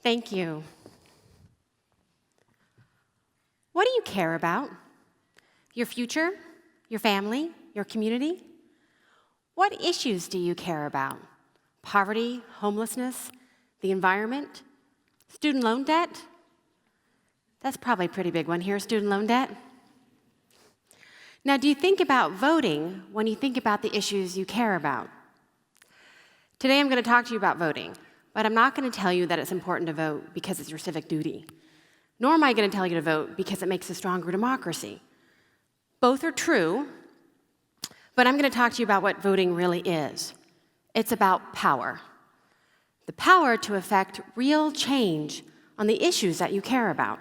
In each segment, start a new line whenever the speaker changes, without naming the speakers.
Thank you. What do you care about? Your future? Your family? Your community? What issues do you care about? Poverty, homelessness, the environment, student loan debt? That's probably a pretty big one here, student loan debt. Now, do you think about voting when you think about the issues you care about? Today I'm going to talk to you about voting, but I'm not going to tell you that it's important to vote because it's your civic duty. Nor am I going to tell you to vote because it makes a stronger democracy. Both are true, but I'm going to talk to you about what voting really is. It's about power. The power to affect real change on the issues that you care about.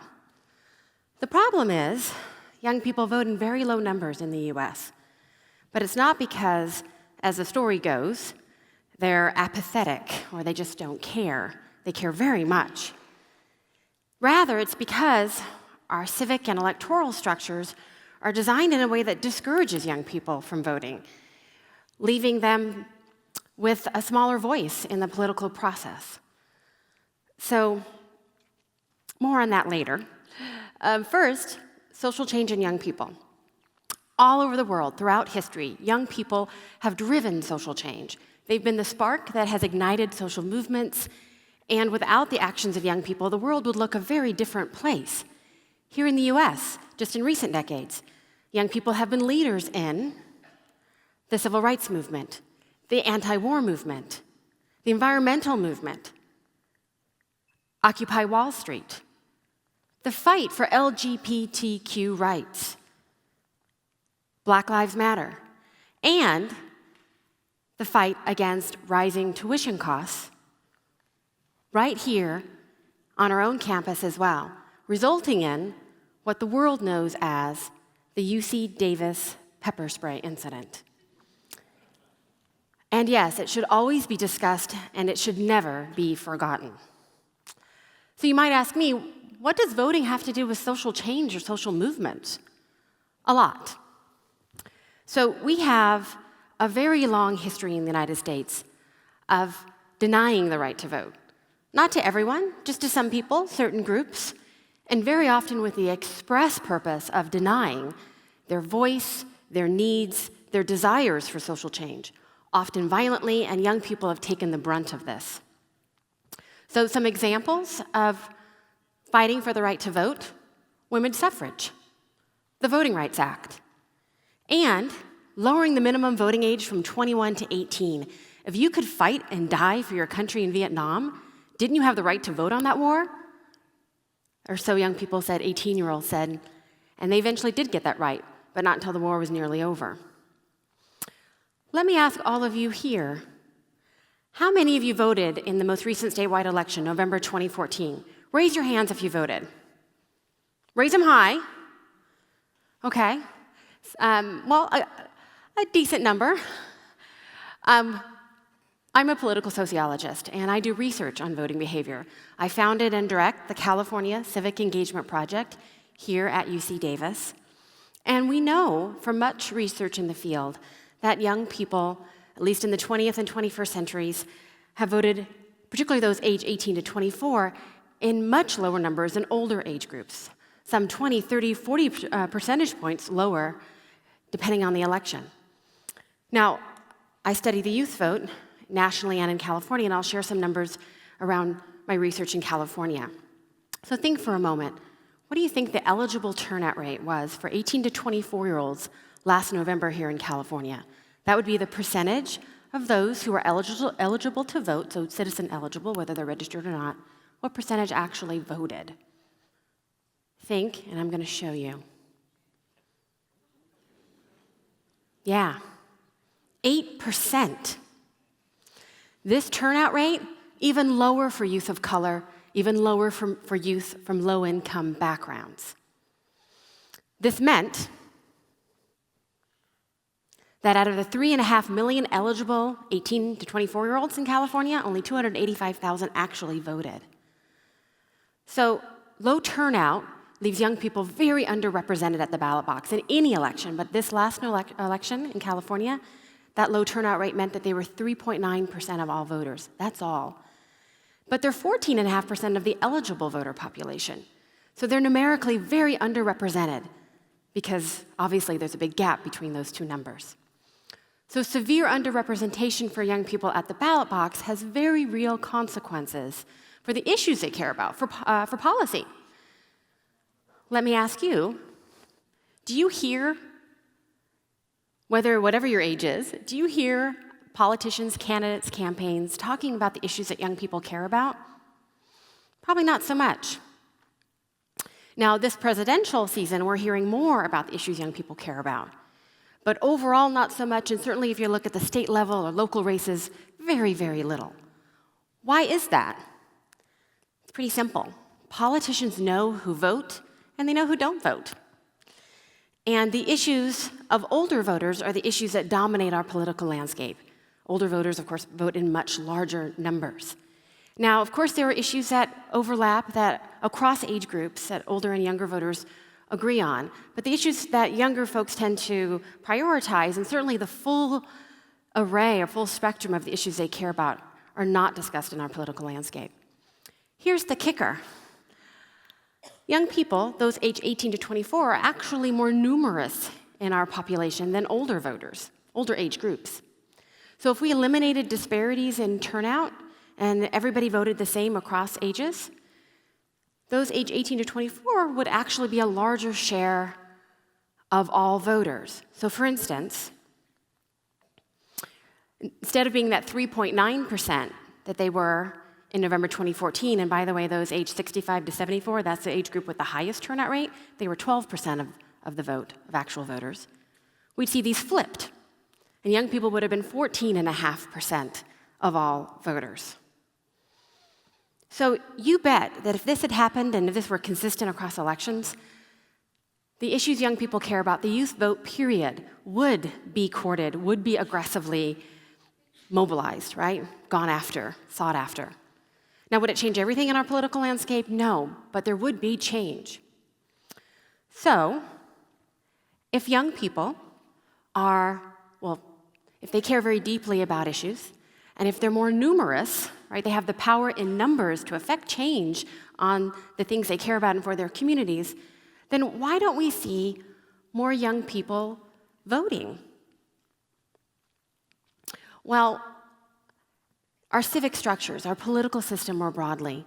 The problem is, young people vote in very low numbers in the US. But it's not because, as the story goes, they're apathetic or they just don't care. They care very much. Rather, it's because our civic and electoral structures are designed in a way that discourages young people from voting, leaving them with a smaller voice in the political process. So, more on that later. First, social change in young people. All over the world, throughout history, young people have driven social change. They've been the spark that has ignited social movements, and without the actions of young people, the world would look a very different place. Here in the US, just in recent decades, young people have been leaders in the civil rights movement, the anti-war movement, the environmental movement, Occupy Wall Street, the fight for LGBTQ rights, Black Lives Matter, and the fight against rising tuition costs right here on our own campus as well, resulting in what the world knows as the UC-Davis pepper spray incident. And yes, it should always be discussed, and it should never be forgotten. So you might ask me, what does voting have to do with social change or social movement? A lot. So we have a very long history in the United States of denying the right to vote. Not to everyone, just to some people, certain groups, and very often with the express purpose of denying their voice, their needs, their desires for social change, often violently, and young people have taken the brunt of this. So some examples of fighting for the right to vote: women's suffrage, the Voting Rights Act, and lowering the minimum voting age from 21 to 18. If you could fight and die for your country in Vietnam, didn't you have the right to vote on that war? Or so young people said, 18-year-olds said, and they eventually did get that right, but not until the war was nearly over. Let me ask all of you here, how many of you voted in the most recent statewide election, November 2014? Raise your hands if you voted. Raise them high. Okay. Well, a decent number. I'm a political sociologist, and I do research on voting behavior. I founded and direct the California Civic Engagement Project here at UC-Davis. And we know from much research in the field that young people, at least in the 20th and 21st centuries, have voted, particularly those age 18 to 24, in much lower numbers than older age groups, some 20, 30, 40 percentage points lower, depending on the election. Now, I study the youth vote nationally and in California, and I'll share some numbers around my research in California. So think for a moment, what do you think the eligible turnout rate was for 18 to 24-year-olds last November here in California? That would be the percentage of those who are eligible to vote, so citizen eligible, whether they're registered or not, what percentage actually voted? Think, and I'm going to show you. Yeah, 8%. This turnout rate, even lower for youth of color, even lower for youth from low-income backgrounds. This meant that out of the 3.5 million eligible 18 to 24-year-olds in California, only 285,000 actually voted. So low turnout leaves young people very underrepresented at the ballot box in any election, but this last election in California, that low turnout rate meant that they were 3.9% of all voters. That's all. But they're 14.5% of the eligible voter population. So they're numerically very underrepresented because obviously there's a big gap between those two numbers. So severe underrepresentation for young people at the ballot box has very real consequences for the issues they care about, for policy. Let me ask you, do you hear, whatever your age is, do you hear politicians, candidates, campaigns talking about the issues that young people care about? Probably not so much. Now, this presidential season, we're hearing more about the issues young people care about. But overall, not so much, and certainly if you look at the state level or local races, very, very little. Why is that? It's pretty simple. Politicians know who vote, and they know who don't vote. And the issues of older voters are the issues that dominate our political landscape. Older voters, of course, vote in much larger numbers. Now, of course, there are issues that overlap that across age groups that older and younger voters agree on, but the issues that younger folks tend to prioritize, and certainly the full array or full spectrum of the issues they care about, are not discussed in our political landscape. Here's the kicker. Young people, those aged 18 to 24, are actually more numerous in our population than older voters, older age groups. So if we eliminated disparities in turnout and everybody voted the same across ages, those aged 18 to 24 would actually be a larger share of all voters. So for instance, instead of being that 3.9% that they were in November 2014, and by the way, those aged 65 to 74, that's the age group with the highest turnout rate, they were 12% of the vote, of actual voters. We'd see these flipped, and young people would have been 14.5% of all voters. So you bet that if this had happened and if this were consistent across elections, the issues young people care about, the youth vote period, would be courted, would be aggressively mobilized, right? Gone after, sought after. Now, would it change everything in our political landscape? No, but there would be change. So, if young people are, if they care very deeply about issues, and if they're more numerous, right, they have the power in numbers to affect change on the things they care about and for their communities, then why don't we see more young people voting? Well, our civic structures, our political system more broadly,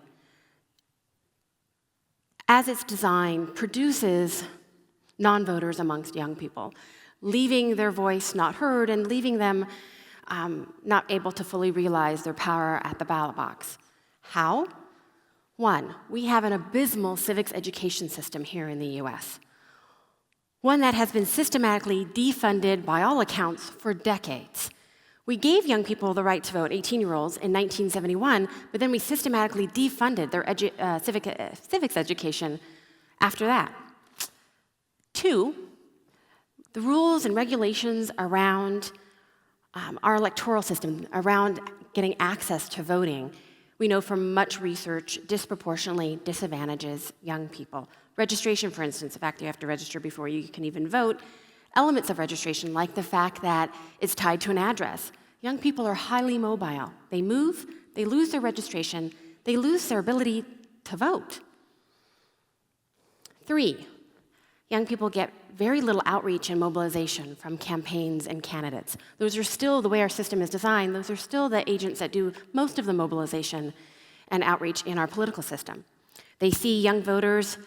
as it's designed, produces non-voters amongst young people, leaving their voice not heard and leaving them not able to fully realize their power at the ballot box. How? One, we have an abysmal civics education system here in the US, one that has been systematically defunded by all accounts for decades. We gave young people the right to vote, 18-year-olds, in 1971, but then we systematically defunded their civics education after that. Two, the rules and regulations around our electoral system, around getting access to voting, we know from much research disproportionately disadvantages young people. Registration, for instance, the fact that you have to register before you can even vote, elements of registration, like the fact that it's tied to an address. Young people are highly mobile. They move, they lose their registration, they lose their ability to vote. Three, young people get very little outreach and mobilization from campaigns and candidates. Those are still, the way our system is designed, those are still the agents that do most of the mobilization and outreach in our political system. They see young voters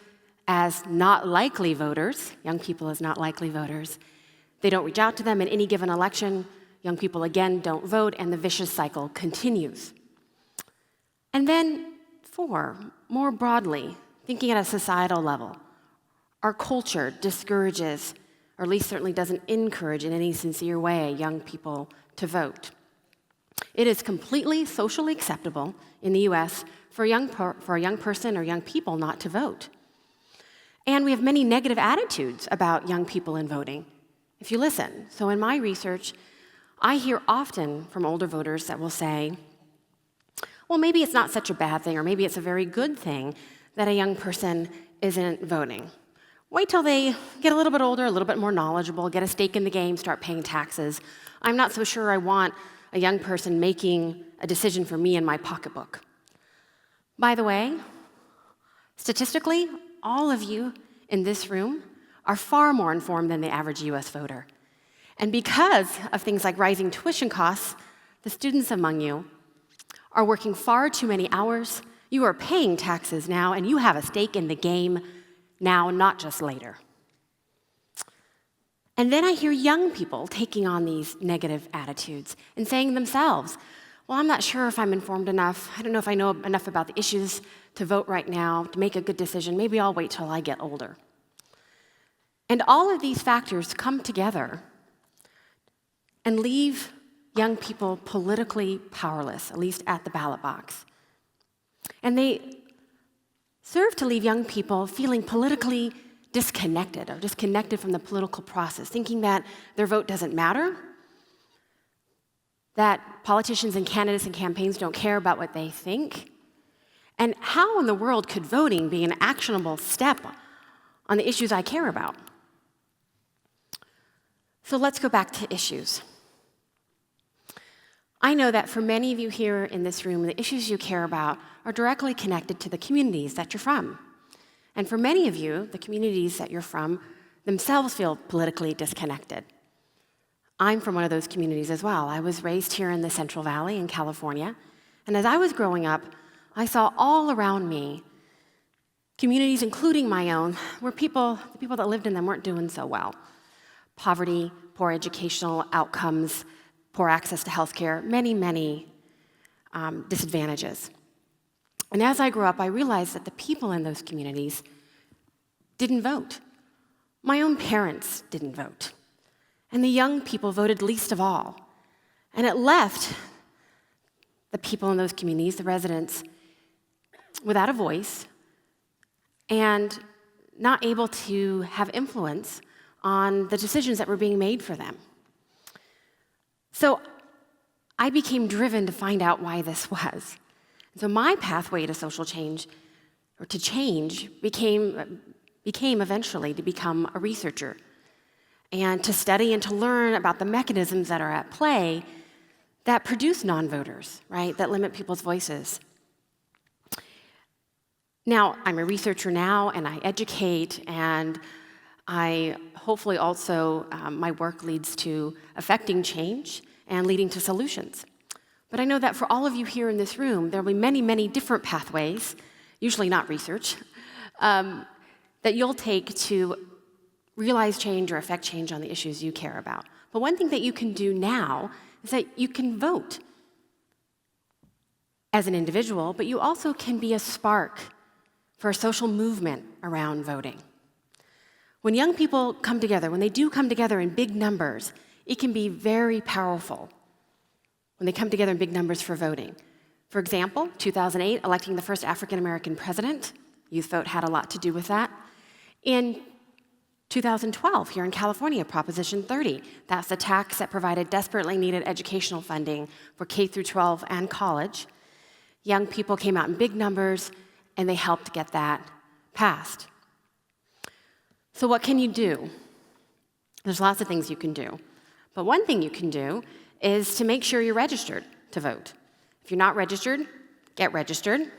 as not likely voters, young people as not likely voters. They don't reach out to them in any given election. Young people, again, don't vote, and the vicious cycle continues. And then, four, more broadly, thinking at a societal level, our culture discourages, or at least certainly doesn't encourage in any sincere way, young people to vote. It is completely socially acceptable in the US for a young person or young people not to vote. And we have many negative attitudes about young people in voting, if you listen. So in my research, I hear often from older voters that will say, well, maybe it's not such a bad thing, or maybe it's a very good thing that a young person isn't voting. Wait till they get a little bit older, a little bit more knowledgeable, get a stake in the game, start paying taxes. I'm not so sure I want a young person making a decision for me in my pocketbook. By the way, statistically, all of you in this room are far more informed than the average US voter. And because of things like rising tuition costs, the students among you are working far too many hours, you are paying taxes now, and you have a stake in the game now, not just later. And then I hear young people taking on these negative attitudes and saying themselves, well, I'm not sure if I'm informed enough. I don't know if I know enough about the issues to vote right now, to make a good decision. Maybe I'll wait till I get older. And all of these factors come together and leave young people politically powerless, at least at the ballot box. And they serve to leave young people feeling politically disconnected from the political process, thinking that their vote doesn't matter, that politicians and candidates and campaigns don't care about what they think. And how in the world could voting be an actionable step on the issues I care about? So let's go back to issues. I know that for many of you here in this room, the issues you care about are directly connected to the communities that you're from. And for many of you, the communities that you're from themselves feel politically disconnected. I'm from one of those communities as well. I was raised here in the Central Valley in California, and as I was growing up, I saw all around me communities, including my own, where the people that lived in them weren't doing so well. Poverty, poor educational outcomes, poor access to healthcare, many disadvantages. And as I grew up, I realized that the people in those communities didn't vote. My own parents didn't vote. And the young people voted least of all. And it left the people in those communities, the residents, without a voice and not able to have influence on the decisions that were being made for them. So I became driven to find out why this was. So my pathway to social change, or to change, became eventually to become a researcher and to study and to learn about the mechanisms that are at play that produce non-voters, right, that limit people's voices. Now, I'm a researcher now, and I educate, and I hopefully also, my work leads to affecting change and leading to solutions. But I know that for all of you here in this room, there will be many different pathways, usually not research, that you'll take to realize change or affect change on the issues you care about. But one thing that you can do now is that you can vote as an individual, but you also can be a spark for a social movement around voting. When young people come together, when they do come together in big numbers, it can be very powerful when they come together in big numbers for voting. For example, 2008, electing the first African-American president, youth vote had a lot to do with that. In 2012, here in California, Proposition 30, that's the tax that provided desperately needed educational funding for K through 12 and college. Young people came out in big numbers, and they helped get that passed. So what can you do? There's lots of things you can do. But one thing you can do is to make sure you're registered to vote. If you're not registered, get registered.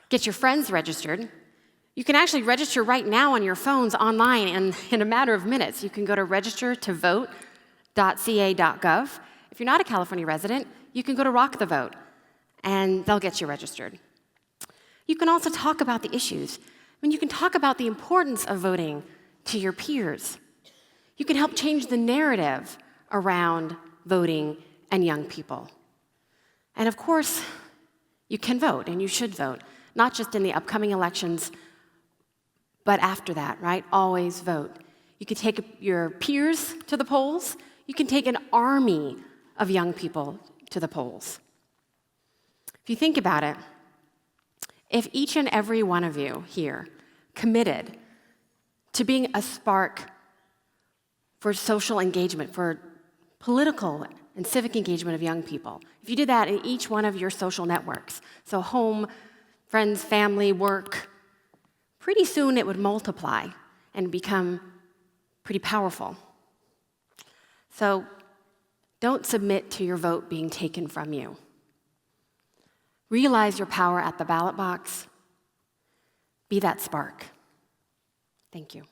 Get your friends registered. You can actually register right now on your phones online in a matter of minutes. You can go to register2vote.ca.gov. If you're not a California resident, you can go to Rock the Vote, and they'll get you registered. You can also talk about the issues. You can talk about the importance of voting to your peers. You can help change the narrative around voting and young people. And of course, you can vote, and you should vote, not just in the upcoming elections, but after that, right? Always vote. You can take your peers to the polls. You can take an army of young people to the polls. If you think about it, if each and every one of you here committed to being a spark for social engagement, for political and civic engagement of young people, if you did that in each one of your social networks, so home, friends, family, work, pretty soon it would multiply and become pretty powerful. So don't submit to your vote being taken from you. Realize your power at the ballot box. Be that spark. Thank you.